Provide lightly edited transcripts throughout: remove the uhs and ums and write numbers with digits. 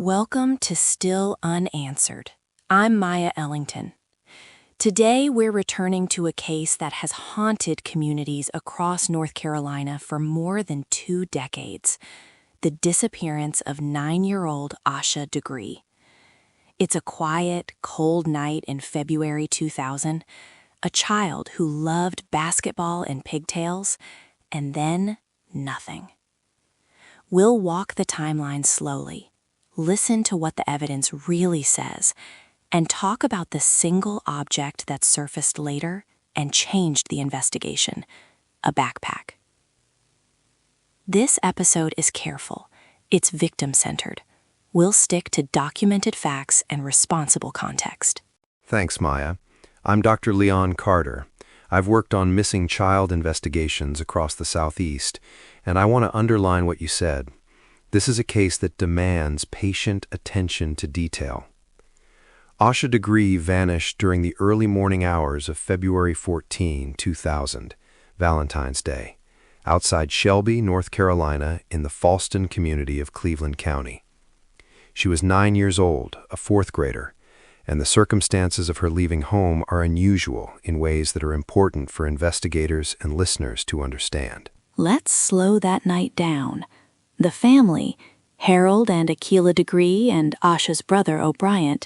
Welcome to Still Unanswered. I'm Maya Ellington. Today we're returning to a case that has haunted communities across North Carolina for more than 2 decades: the disappearance of 9-year-old Asha Degree. It's a quiet, cold night in February 2000, a child who loved basketball and pigtails, and then nothing. We'll walk the timeline slowly, listen to what the evidence really says, and talk about the single object that surfaced later and changed the investigation: a backpack. This episode is careful. It's victim-centered. We'll stick to documented facts and responsible context. Thanks, Maya. I'm Dr. Leon Carter. I've worked on missing child investigations across the Southeast, and I want to underline what you said. This is a case that demands patient attention to detail. Asha Degree vanished during the early morning hours of February 14, 2000, Valentine's Day, outside Shelby, North Carolina, in the Falston community of Cleveland County. She was 9 years old, a fourth grader, and the circumstances of her leaving home are unusual in ways that are important for investigators and listeners to understand. Let's slow that night down. The family, Harold and Akila Degree and Asha's brother O'Brien,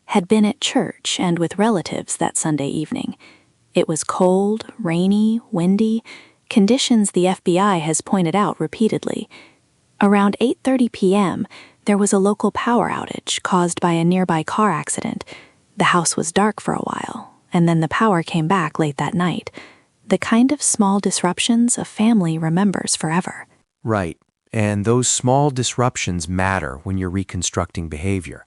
had been at church and with relatives that Sunday evening. It was cold, rainy, windy, conditions the FBI has pointed out repeatedly. Around 8:30 p.m., there was a local power outage caused by a nearby car accident. The house was dark for a while, and then the power came back late that night. The kind of small disruptions a family remembers forever. Right, and those small disruptions matter when you're reconstructing behavior.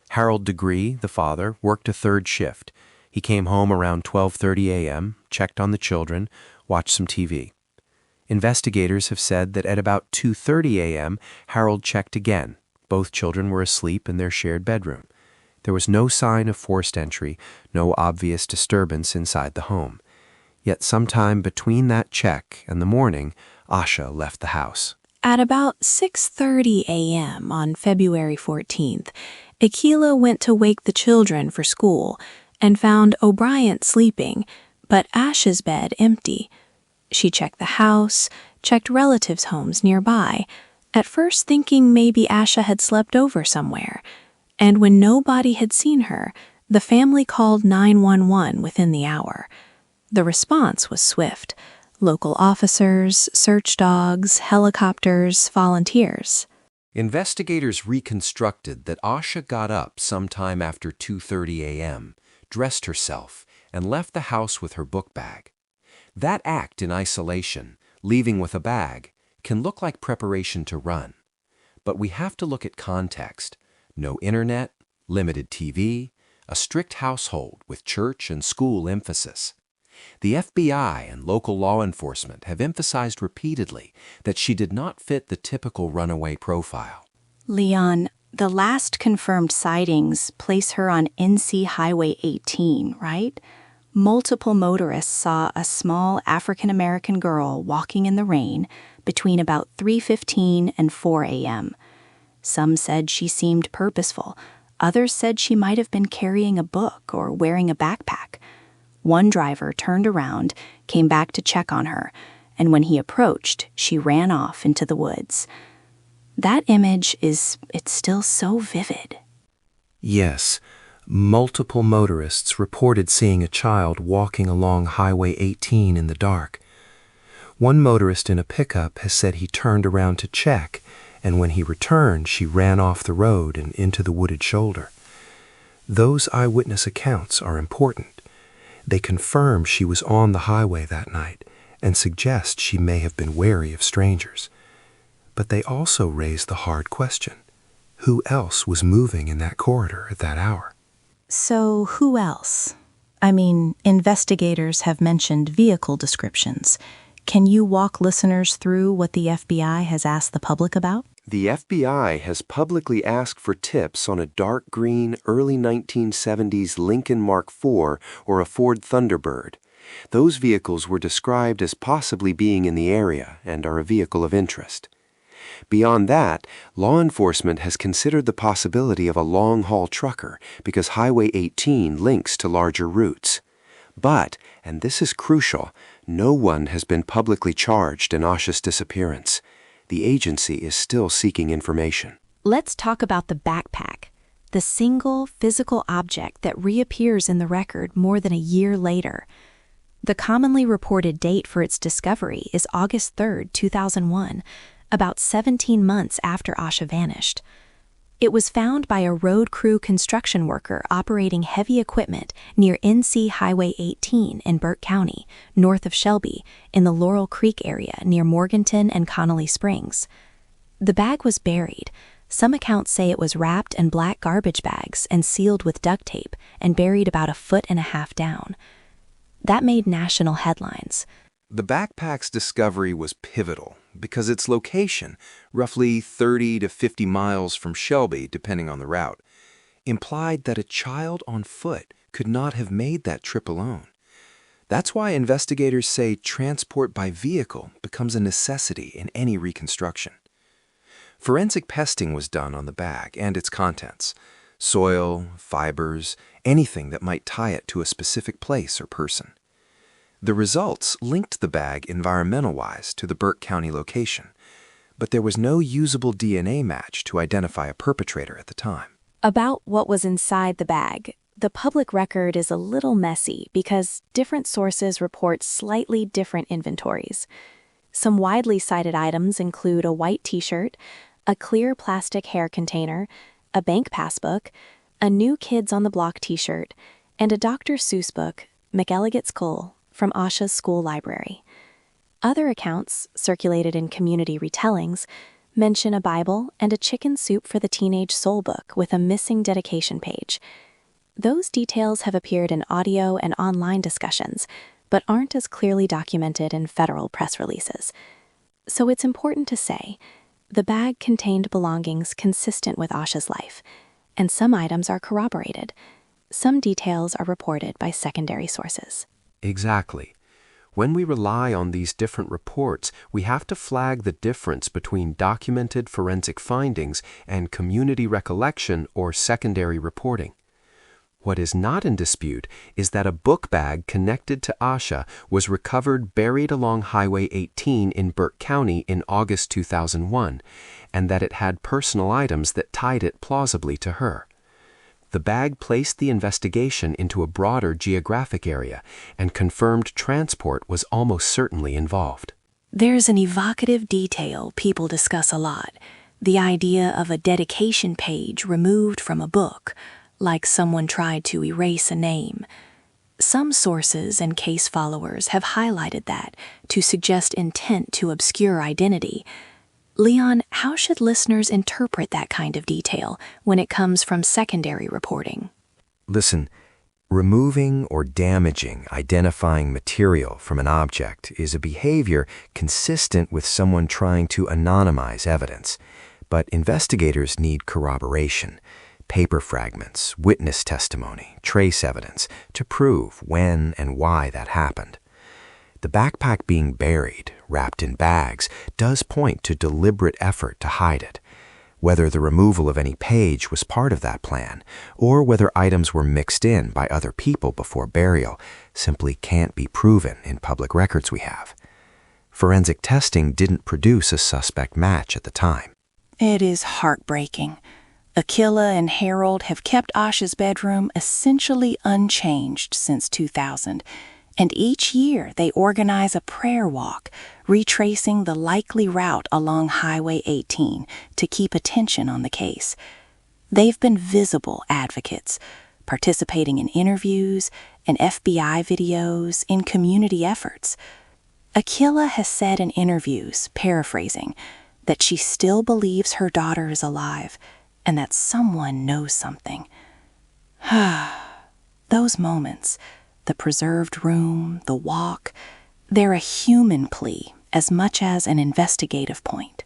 Harold Degree, the father, worked a third shift. He came home around 12:30 a.m., checked on the children, watched some TV. Investigators have said that at about 2:30 a.m., Harold checked again. Both children were asleep in their shared bedroom. There was no sign of forced entry, no obvious disturbance inside the home. Yet sometime between that check and the morning, Asha left the house. At about 6:30 a.m. on February 14th, Akila went to wake the children for school and found O'Brien sleeping, but Asha's bed empty. She checked the house, checked relatives' homes nearby, at first thinking maybe Asha had slept over somewhere. And when nobody had seen her, the family called 911 within the hour. The response was swift: local officers, search dogs, helicopters, volunteers. Investigators reconstructed that Asha got up sometime after 2:30 a.m., dressed herself, and left the house with her book bag. That act in isolation, leaving with a bag, can look like preparation to run. But we have to look at context. No internet, limited TV, a strict household with church and school emphasis. The FBI and local law enforcement have emphasized repeatedly that she did not fit the typical runaway profile. Leon, the last confirmed sightings place her on NC Highway 18, right? Multiple motorists saw a small African-American girl walking in the rain between about 3:15 and 4 a.m. Some said she seemed purposeful. Others said she might have been carrying a book or wearing a backpack. One driver turned around, came back to check on her, and when he approached, she ran off into the woods. That image it's still so vivid. Yes, multiple motorists reported seeing a child walking along Highway 18 in the dark. One motorist in a pickup has said he turned around to check, and when he returned, she ran off the road and into the wooded shoulder. Those eyewitness accounts are important. They confirm she was on the highway that night and suggest she may have been wary of strangers. But they also raise the hard question: who else was moving in that corridor at that hour? So who else? I mean, investigators have mentioned vehicle descriptions. Can you walk listeners through what the FBI has asked the public about? The FBI has publicly asked for tips on a dark green, early 1970s Lincoln Mark IV or a Ford Thunderbird. Those vehicles were described as possibly being in the area and are a vehicle of interest. Beyond that, law enforcement has considered the possibility of a long-haul trucker because Highway 18 links to larger routes. But, and this is crucial, no one has been publicly charged in Asha's disappearance. The agency is still seeking information. Let's talk about the backpack, the single physical object that reappears in the record more than a year later. The commonly reported date for its discovery is August 3, 2001, about 17 months after Asha vanished. It was found by a road crew construction worker operating heavy equipment near NC Highway 18 in Burke County, north of Shelby, in the Laurel Creek area near Morganton and Connolly Springs. The bag was buried. Some accounts say it was wrapped in black garbage bags and sealed with duct tape and buried about 1.5 feet down. That made national headlines. The backpack's discovery was pivotal because its location, roughly 30 to 50 miles from Shelby, depending on the route, implied that a child on foot could not have made that trip alone. That's why investigators say transport by vehicle becomes a necessity in any reconstruction. Forensic testing was done on the bag and its contents: soil, fibers, anything that might tie it to a specific place or person. The results linked the bag environmental-wise to the Burke County location, but there was no usable DNA match to identify a perpetrator at the time. About what was inside the bag, the public record is a little messy because different sources report slightly different inventories. Some widely cited items include a white t-shirt, a clear plastic hair container, a bank passbook, a New Kids on the Block t-shirt, and a Dr. Seuss book, McElligot's Skull, from Asha's school library. Other accounts, circulated in community retellings, mention a Bible and a Chicken Soup for the Teenage Soul book with a missing dedication page. Those details have appeared in audio and online discussions, but aren't as clearly documented in federal press releases. So it's important to say, the bag contained belongings consistent with Asha's life, and some items are corroborated. Some details are reported by secondary sources. Exactly. When we rely on these different reports, we have to flag the difference between documented forensic findings and community recollection or secondary reporting. What is not in dispute is that a book bag connected to Asha was recovered buried along Highway 18 in Burke County in August 2001, and that it had personal items that tied it plausibly to her. The bag placed the investigation into a broader geographic area and confirmed transport was almost certainly involved. There's an evocative detail people discuss a lot, the idea of a dedication page removed from a book, like someone tried to erase a name. Some sources and case followers have highlighted that to suggest intent to obscure identity. Leon, how should listeners interpret that kind of detail when it comes from secondary reporting? Listen, removing or damaging identifying material from an object is a behavior consistent with someone trying to anonymize evidence, but investigators need corroboration, paper fragments, witness testimony, trace evidence to prove when and why that happened. The backpack being buried, wrapped in bags, does point to deliberate effort to hide it. Whether the removal of any page was part of that plan, or whether items were mixed in by other people before burial, simply can't be proven in public records we have. Forensic testing didn't produce a suspect match at the time. It is heartbreaking. Akila and Harold have kept Asha's bedroom essentially unchanged since 2000. And each year they organize a prayer walk, retracing the likely route along Highway 18 to keep attention on the case. They've been visible advocates, participating in interviews, in FBI videos, in community efforts. Akila has said in interviews, paraphrasing, that she still believes her daughter is alive and that someone knows something. Those moments, the preserved room, the walk, they're a human plea as much as an investigative point.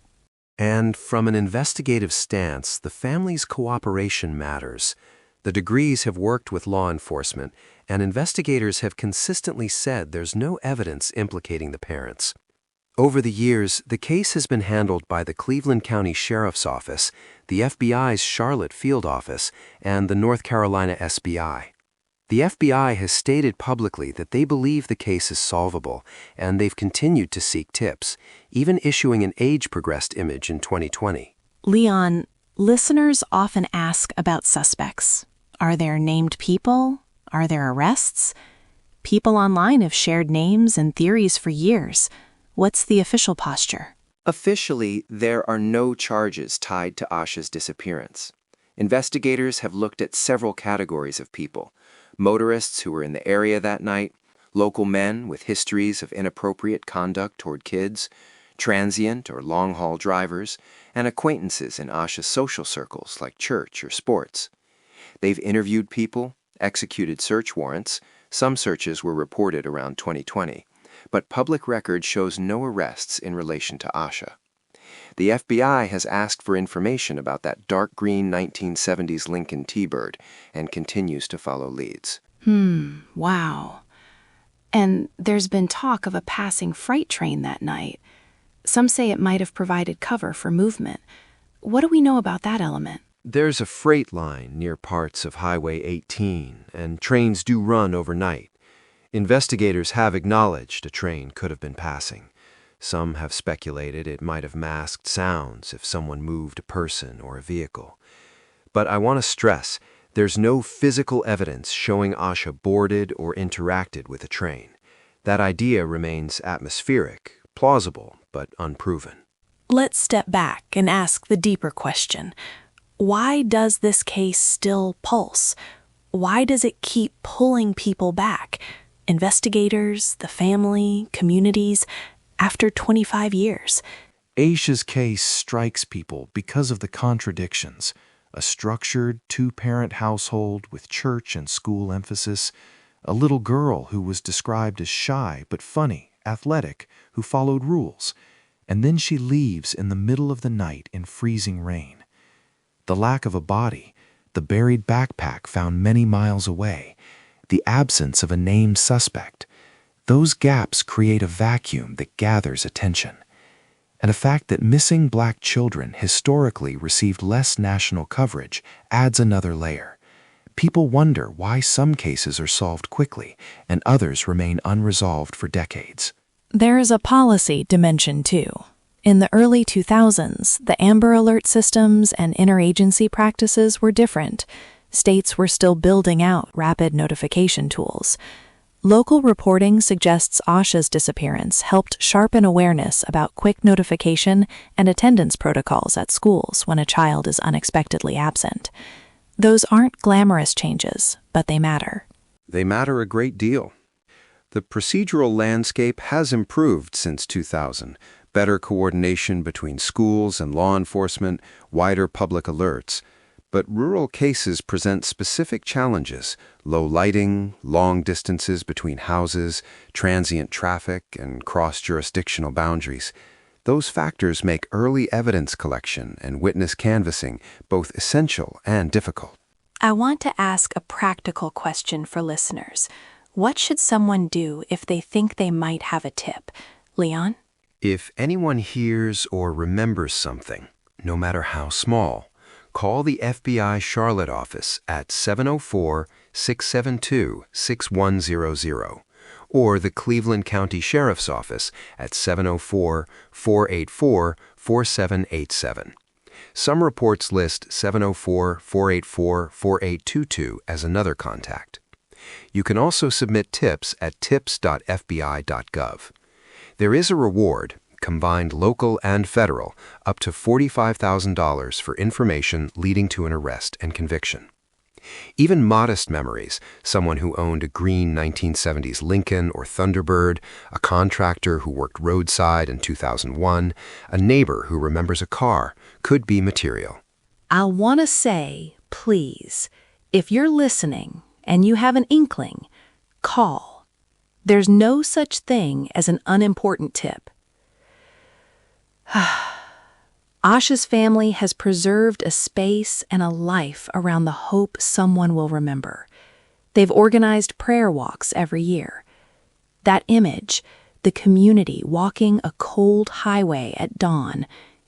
And from an investigative stance, the family's cooperation matters. The Degrees have worked with law enforcement, and investigators have consistently said there's no evidence implicating the parents. Over the years, the case has been handled by the Cleveland County Sheriff's Office, the FBI's Charlotte Field Office, and the North Carolina SBI. The FBI has stated publicly that they believe the case is solvable, and they've continued to seek tips, even issuing an age-progressed image in 2020. Leon, listeners often ask about suspects. Are there named people? Are there arrests? People online have shared names and theories for years. What's the official posture? Officially, there are no charges tied to Asha's disappearance. Investigators have looked at several categories of people: motorists who were in the area that night, local men with histories of inappropriate conduct toward kids, transient or long-haul drivers, and acquaintances in Asha's social circles like church or sports. They've interviewed people, executed search warrants. Some searches were reported around 2020, but public record shows no arrests in relation to Asha. The FBI has asked for information about that dark green 1970s Lincoln T-Bird and continues to follow leads. Wow. And there's been talk of a passing freight train that night. Some say it might have provided cover for movement. What do we know about that element? There's a freight line near parts of Highway 18, and trains do run overnight. Investigators have acknowledged a train could have been passing. Some have speculated it might have masked sounds if someone moved a person or a vehicle. But I want to stress, there's no physical evidence showing Asha boarded or interacted with a train. That idea remains atmospheric, plausible, but unproven. Let's step back and ask the deeper question. Why does this case still pulse? Why does it keep pulling people back? Investigators, the family, communities, after 25 years. Asha's case strikes people because of the contradictions. A structured, two-parent household with church and school emphasis. A little girl who was described as shy but funny, athletic, who followed rules. And then she leaves in the middle of the night in freezing rain. The lack of a body, the buried backpack found many miles away, the absence of a named suspect. Those gaps create a vacuum that gathers attention. And the fact that missing black children historically received less national coverage adds another layer. People wonder why some cases are solved quickly and others remain unresolved for decades. There is a policy dimension, too. In the early 2000s, the Amber Alert systems and interagency practices were different. States were still building out rapid notification tools. Local reporting suggests Asha's disappearance helped sharpen awareness about quick notification and attendance protocols at schools when a child is unexpectedly absent. Those aren't glamorous changes, but they matter. They matter a great deal. The procedural landscape has improved since 2000. Better coordination between schools and law enforcement, wider public alerts. But rural cases present specific challenges: low lighting, long distances between houses, transient traffic, and cross-jurisdictional boundaries. Those factors make early evidence collection and witness canvassing both essential and difficult. I want to ask a practical question for listeners. What should someone do if they think they might have a tip? Leon? If anyone hears or remembers something, no matter how small, call the FBI Charlotte office at 704-672-6100 or the Cleveland County Sheriff's Office at 704-484-4787. Some reports list 704-484-4822 as another contact. You can also submit tips at tips.fbi.gov. There is a reward, combined local and federal, up to $45,000 for information leading to an arrest and conviction. Even modest memories, someone who owned a green 1970s Lincoln or Thunderbird, a contractor who worked roadside in 2001, a neighbor who remembers a car, could be material. I'll want to say, please, if you're listening and you have an inkling, call. There's no such thing as an unimportant tip. Asha's family has preserved a space and a life around the hope someone will remember. They've organized prayer walks every year. That image, the community walking a cold highway at dawn,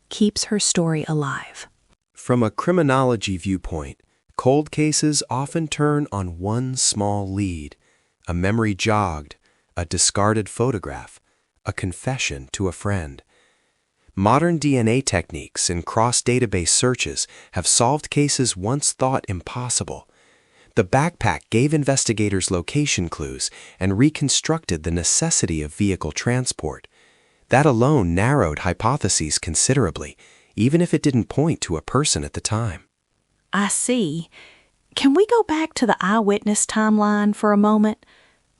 keeps her story alive. From a criminology viewpoint, cold cases often turn on one small lead: a memory jogged, a discarded photograph, a confession to a friend. Modern DNA techniques and cross-database searches have solved cases once thought impossible. The backpack gave investigators location clues and reconstructed the necessity of vehicle transport. That alone narrowed hypotheses considerably, even if it didn't point to a person at the time. I see. Can we go back to the eyewitness timeline for a moment?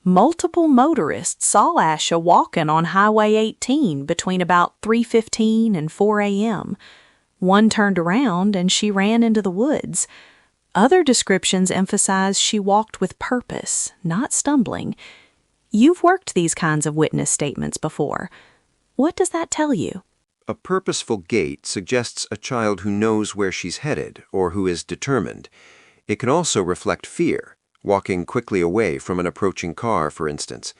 Multiple motorists saw Asha walking on Highway 18 between about 3:15 and 4 a.m. One turned around and she ran into the woods. Other descriptions emphasize she walked with purpose, not stumbling. You've worked these kinds of witness statements before. What does that tell you? A purposeful gait suggests a child who knows where she's headed or who is determined. It can also reflect fear, walking quickly away from an approaching car, for instance.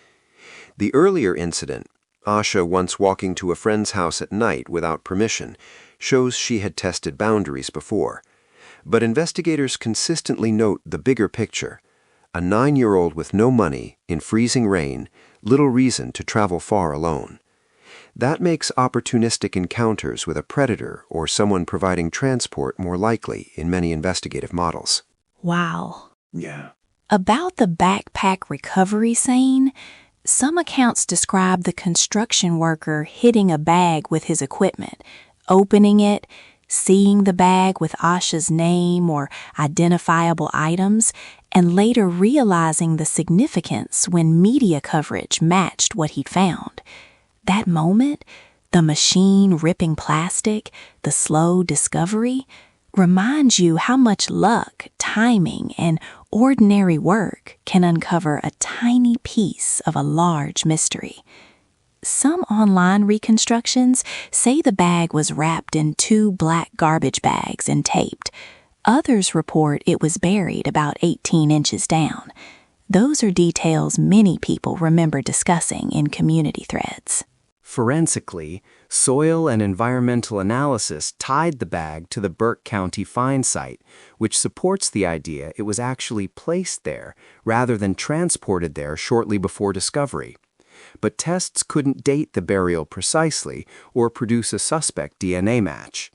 The earlier incident, Asha once walking to a friend's house at night without permission, shows she had tested boundaries before. But investigators consistently note the bigger picture: a 9-year-old with no money, in freezing rain, little reason to travel far alone. That makes opportunistic encounters with a predator or someone providing transport more likely in many investigative models. Wow. Yeah. About the backpack recovery scene, some accounts describe the construction worker hitting a bag with his equipment, opening it, seeing the bag with Asha's name or identifiable items, and later realizing the significance when media coverage matched what he'd found. That moment, the machine ripping plastic, the slow discovery, reminds you how much luck, timing, and ordinary work can uncover a tiny piece of a large mystery. Some online reconstructions say the bag was wrapped in 2 black garbage bags and taped. Others report it was buried about 18 inches down. Those are details many people remember discussing in community threads. Forensically, soil and environmental analysis tied the bag to the Burke County find site, which supports the idea it was actually placed there rather than transported there shortly before discovery. But tests couldn't date the burial precisely or produce a suspect DNA match.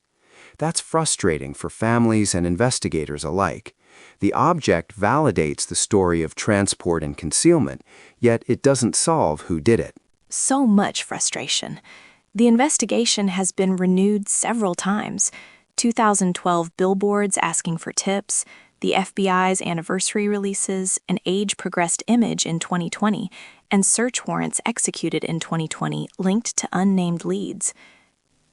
That's frustrating for families and investigators alike. The object validates the story of transport and concealment, yet it doesn't solve who did it. So much frustration. The investigation has been renewed several times. 2012 billboards asking for tips, the FBI's anniversary releases, an age-progressed image in 2020, and search warrants executed in 2020 linked to unnamed leads.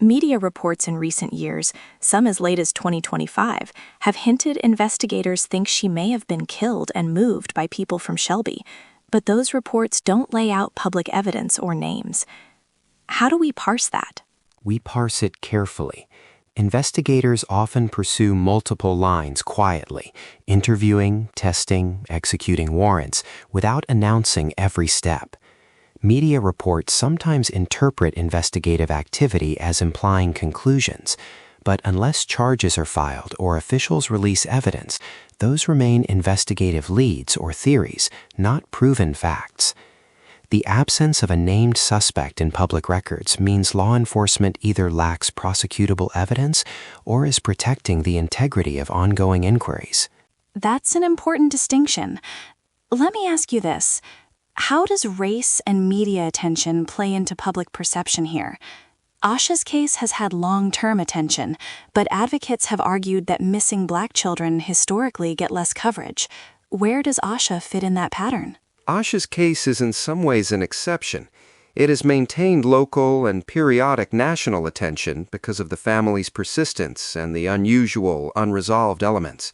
Media reports in recent years, some as late as 2025, have hinted investigators think she may have been killed and moved by people from Shelby, but those reports don't lay out public evidence or names. How do we parse that? We parse it carefully. Investigators often pursue multiple lines quietly, interviewing, testing, executing warrants, without announcing every step. Media reports sometimes interpret investigative activity as implying conclusions, but unless charges are filed or officials release evidence, those remain investigative leads or theories, not proven facts. The absence of a named suspect in public records means law enforcement either lacks prosecutable evidence or is protecting the integrity of ongoing inquiries. That's an important distinction. Let me ask you this. How does race and media attention play into public perception here? Asha's case has had long-term attention, but advocates have argued that missing Black children historically get less coverage. Where does Asha fit in that pattern? Asha's case is in some ways an exception. It has maintained local and periodic national attention because of the family's persistence and the unusual, unresolved elements.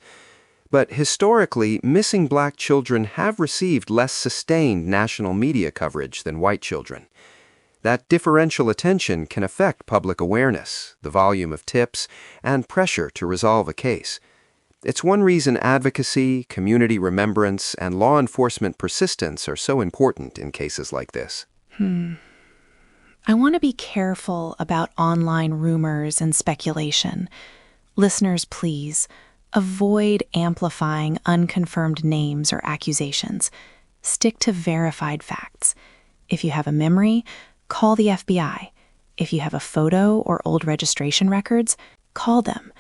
But historically, missing Black children have received less sustained national media coverage than white children. That differential attention can affect public awareness, the volume of tips, and pressure to resolve a case. It's one reason advocacy, community remembrance, and law enforcement persistence are so important in cases like this. I want to be careful about online rumors and speculation. Listeners, please avoid amplifying unconfirmed names or accusations. Stick to verified facts. If you have a memory, call the FBI. If you have a photo or old registration records, call them.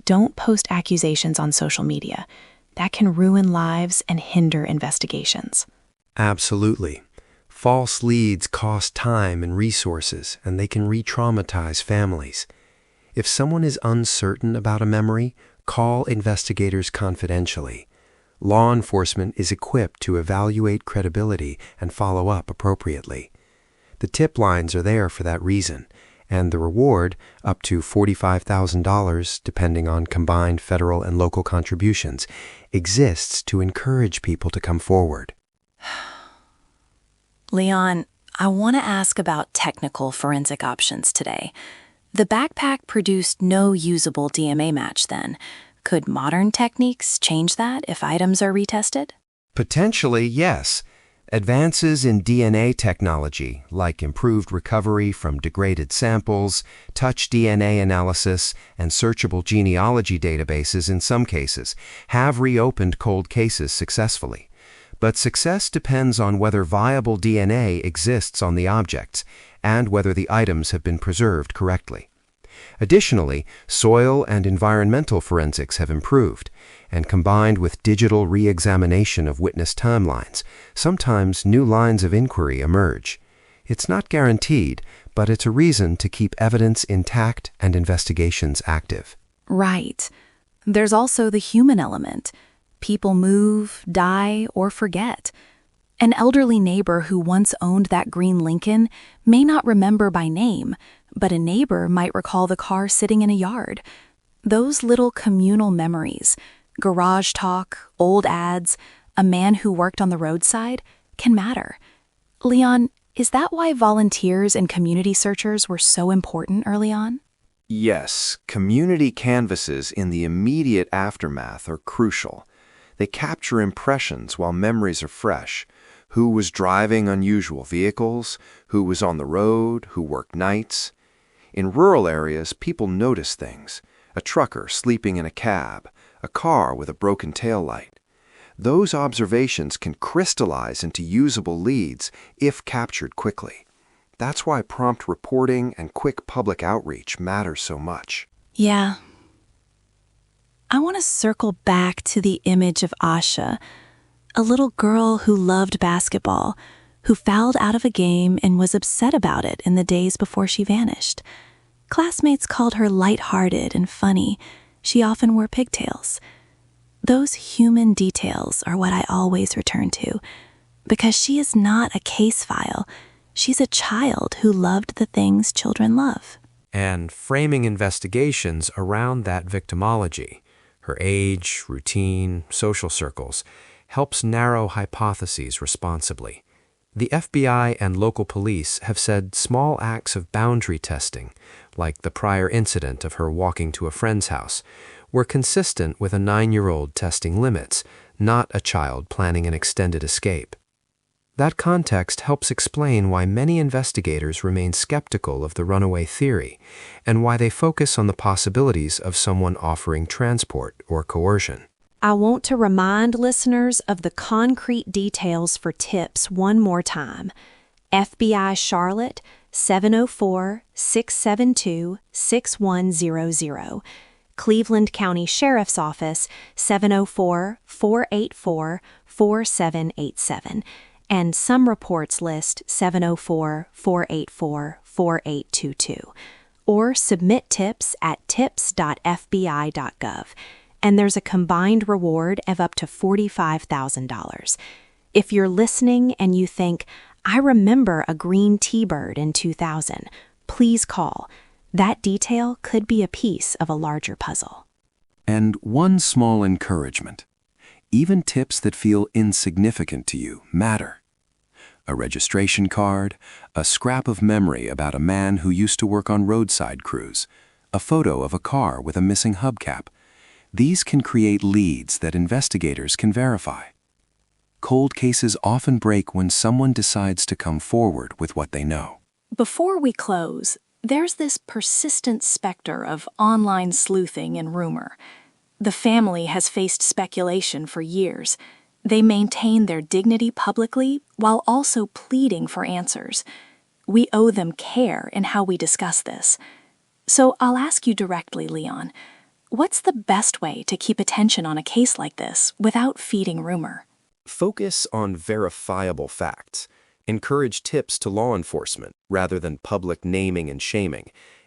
Don't post accusations on social media. That can ruin lives and hinder investigations. Absolutely. False leads cost time and resources, and they can re-traumatize families. If someone is uncertain about a memory, call investigators confidentially. Law enforcement is equipped to evaluate credibility and follow up appropriately. The tip lines are there for that reason, and the reward, up to $45,000 depending on combined federal and local contributions, exists to encourage people to come forward. Leon, I want to ask about technical forensic options today. The backpack produced no usable DMA match then. Could modern techniques change that if items are retested? Potentially, yes. Advances in DNA technology, like improved recovery from degraded samples, touch DNA analysis, and searchable genealogy databases in some cases, have reopened cold cases successfully. But success depends on whether viable DNA exists on the objects and whether the items have been preserved correctly. Additionally, soil and environmental forensics have improved, and combined with digital re-examination of witness timelines, sometimes new lines of inquiry emerge. It's not guaranteed, but it's a reason to keep evidence intact and investigations active. Right. There's also the human element. People move, die, or forget. An elderly neighbor who once owned that green Lincoln may not remember by name, but a neighbor might recall the car sitting in a yard. Those little communal memories, garage talk, old ads, a man who worked on the roadside, can matter. Leon, is that why volunteers and community searchers were so important early on? Yes, community canvases in the immediate aftermath are crucial. They capture impressions while memories are fresh. Who was driving unusual vehicles, who was on the road, who worked nights. In rural areas, people notice things. A trucker sleeping in a cab, a car with a broken taillight. Those observations can crystallize into usable leads if captured quickly. That's why prompt reporting and quick public outreach matter so much. Yeah. I want to circle back to the image of Asha, a little girl who loved basketball, who fouled out of a game and was upset about it in the days before she vanished. Classmates called her lighthearted and funny. She often wore pigtails. Those human details are what I always return to, because she is not a case file. She's a child who loved the things children love. And framing investigations around that victimology, her age, routine, social circles, helps narrow hypotheses responsibly. The FBI and local police have said small acts of boundary testing, like the prior incident of her walking to a friend's house, were consistent with a 9-year-old testing limits, not a child planning an extended escape. That context helps explain why many investigators remain skeptical of the runaway theory, and why they focus on the possibilities of someone offering transport or coercion. I want to remind listeners of the concrete details for tips one more time. FBI Charlotte, 704-672-6100. Cleveland County Sheriff's Office, 704-484-4787. And some reports list 704-484-4822. Or submit tips at tips.fbi.gov. And there's a combined reward of up to $45,000. If you're listening and you think, I remember a green T-bird in 2000, please call. That detail could be a piece of a larger puzzle. And one small encouragement. Even tips that feel insignificant to you matter. A registration card, a scrap of memory about a man who used to work on roadside crews, a photo of a car with a missing hubcap. These can create leads that investigators can verify. Cold cases often break when someone decides to come forward with what they know. Before we close, there's this persistent specter of online sleuthing and rumor. The family has faced speculation for years. They maintain their dignity publicly while also pleading for answers. We owe them care in how we discuss this. So I'll ask you directly, Leon, what's the best way to keep attention on a case like this without feeding rumor? Focus on verifiable facts. Encourage tips to law enforcement rather than public naming and shaming.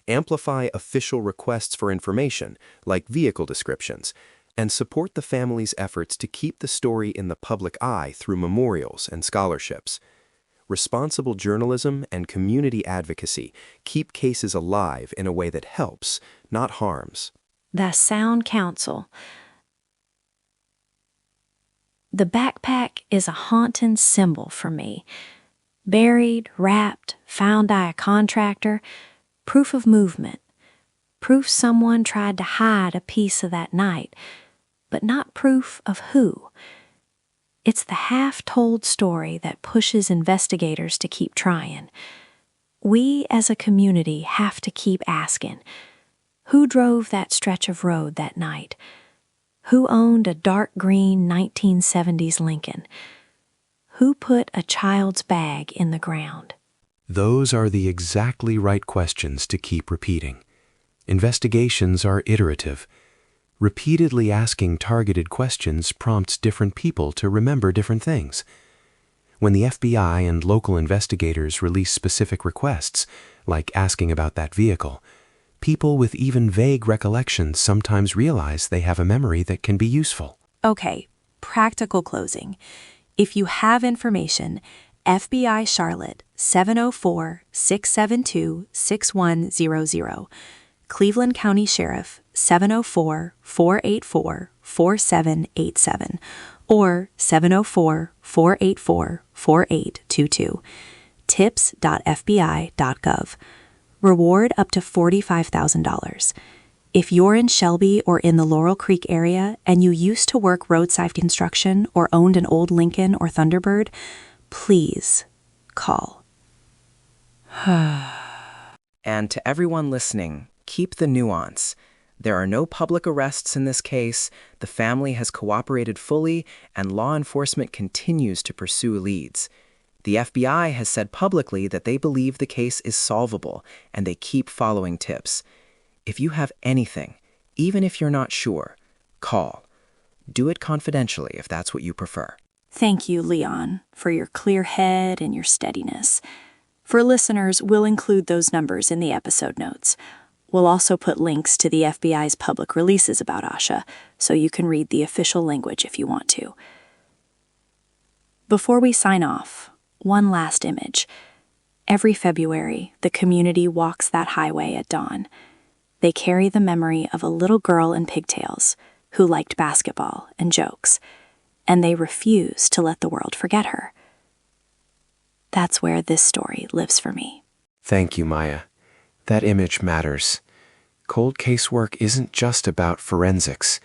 Amplify official requests for information, like vehicle descriptions, and support the family's efforts to keep the story in the public eye through memorials and scholarships. Responsible journalism and community advocacy keep cases alive in a way that helps, not harms. That's sound counsel. The backpack is a haunting symbol for me. Buried, wrapped, found by a contractor, proof of movement. Proof someone tried to hide a piece of that night, but not proof of who. It's the half-told story that pushes investigators to keep trying. We as a community have to keep asking, who drove that stretch of road that night? Who owned a dark green 1970s Lincoln? Who put a child's bag in the ground? Those are the exactly right questions to keep repeating. Investigations are iterative. Repeatedly asking targeted questions prompts different people to remember different things. When the FBI and local investigators release specific requests, like asking about that vehicle, people with even vague recollections sometimes realize they have a memory that can be useful. Okay, practical closing. If you have information, FBI Charlotte 704-672-6100. Cleveland County Sheriff 704-484-4787 or 704-484-4822. tips.fbi.gov. Reward up to $45,000. If you're in Shelby or in the Laurel Creek area and you used to work roadside construction or owned an old Lincoln or Thunderbird, please call. And to everyone listening, keep the nuance. There are no public arrests in this case, the family has cooperated fully, and law enforcement continues to pursue leads. The FBI has said publicly that they believe the case is solvable, and they keep following tips. If you have anything, even if you're not sure, call. Do it confidentially if that's what you prefer. Thank you, Leon, for your clear head and your steadiness. For listeners, we'll include those numbers in the episode notes. We'll also put links to the FBI's public releases about Asha, so you can read the official language if you want to. Before we sign off, one last image. Every February, the community walks that highway at dawn. They carry the memory of a little girl in pigtails who liked basketball and jokes, and they refuse to let the world forget her. That's where this story lives for me. Thank you, Maya. That image matters. Cold case work isn't just about forensics.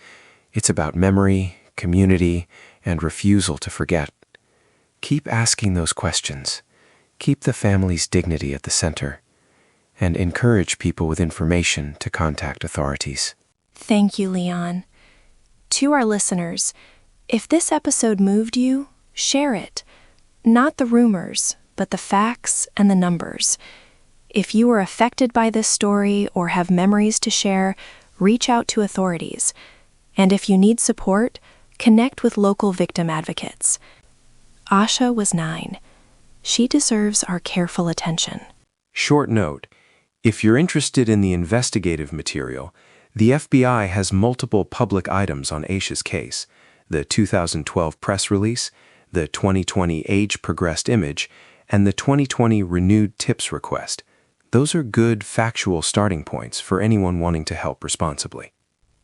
It's about memory, community, and refusal to forget. Keep asking those questions. Keep the family's dignity at the center. And encourage people with information to contact authorities. Thank you, Leon. To our listeners, if this episode moved you, share it. Not the rumors, but the facts and the numbers. If you were affected by this story or have memories to share, reach out to authorities. And if you need support, connect with local victim advocates. Asha was 9. She deserves our careful attention. Short note. If you're interested in the investigative material, the FBI has multiple public items on Asha's case: the 2012 press release, the 2020 age-progressed image, and the 2020 renewed tips request. Those are good factual starting points for anyone wanting to help responsibly.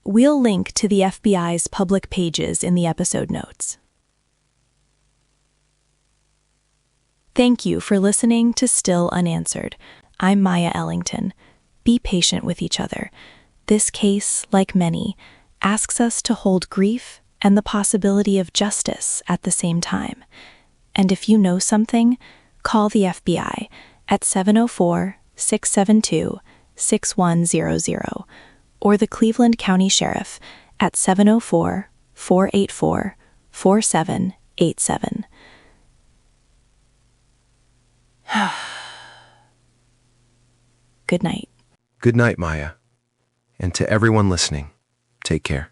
We'll link to the FBI's public pages in the episode notes. Thank you for listening to Still Unanswered. I'm Maya Ellington. Be patient with each other. This case, like many, asks us to hold grief and the possibility of justice at the same time. And if you know something, call the FBI at 704-672-6100 or the Cleveland County Sheriff at 704-484-4787. Good night. Good night, Maya. And to everyone listening, take care.